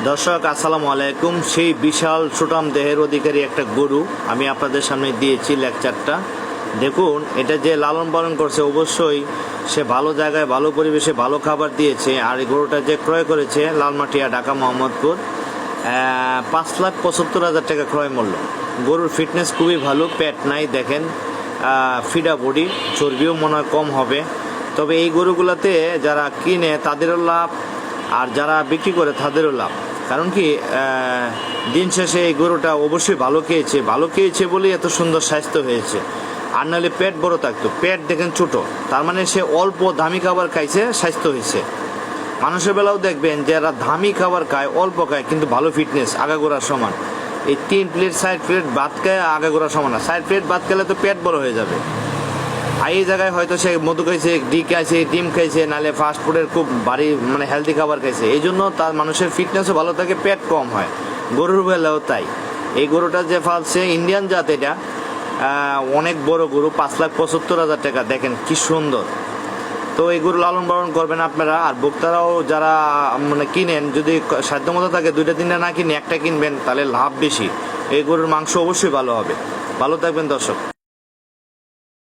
দর্শক আসসালামু আলাইকুম। সেই বিশাল সুঠাম দেহের অধিকারী একটা গরু আমি আপনাদের সামনে দিয়েছি লেকচারটা। দেখুন, এটা যে লালন পালন করছে অবশ্যই সে ভালো জায়গায় ভালো পরিবেশে ভালো খাবার দিয়েছে। আর এই গরুটা যে ক্রয় করেছে লালমাটিয়া, ঢাকা, মোহাম্মদপুর, 5,75,000 টাকা ক্রয় মূল্য। গরুর ফিটনেস খুবই ভালো, পেট নাই, দেখেন ফিডা বডি, চর্বিও মনে হয় কম হবে। তবে এই গরুগুলোতে যারা কিনে তাদেরও লাভ, আর যারা বিক্রি করে তাদেরও লাভ। কারণ কি, দিন শেষে এই গরুটা অবশ্যই ভালো খেয়েছে বলেই এত সুন্দর স্বাস্থ্য হয়েছে। আর নাহলে পেট বড় থাকতো, পেট দেখেন ছোট, তার মানে সে অল্প দামি খাবার খাইছে, স্বাস্থ্য হয়েছে। মানুষের বেলাও দেখবেন যারা দামি খাবার খায়, অল্প খায়, কিন্তু ভালো ফিটনেস, আগাগোড়ার সমান। এই 3 প্লেট 4 প্লেট ভাত খায় আগাগোড়া সমান না, 4 প্লেট ভাত খেলে তো পেট বড় হয়ে যাবে। আর এই জায়গায় হয়তো সে মধু খাইছে, ডিম খাইছে, নাহলে ফাস্ট ফুডের খুব ভারী মানে হেলদি খাবার খাইছে, এই জন্য তার মানুষের ফিটনেসও ভালো থাকে, পেট কম হয়। গরুর বেলাও তাই। এই গরুটা যে ফালছে ইন্ডিয়ান জাত, এটা অনেক বড় গরু, 5,75,000 টাকা। দেখেন কি সুন্দর। তো এই গরু লালন পালন করবেন আপনারা। আর ভোক্তারাও যারা মানে কিনেন, যদি সাধ্যমতো থাকে 2-3টা না কিনে একটা কিনবেন, তাহলে লাভ বেশি। এই গরুর মাংস অবশ্যই ভালো হবে। ভালো থাকবেন দর্শক।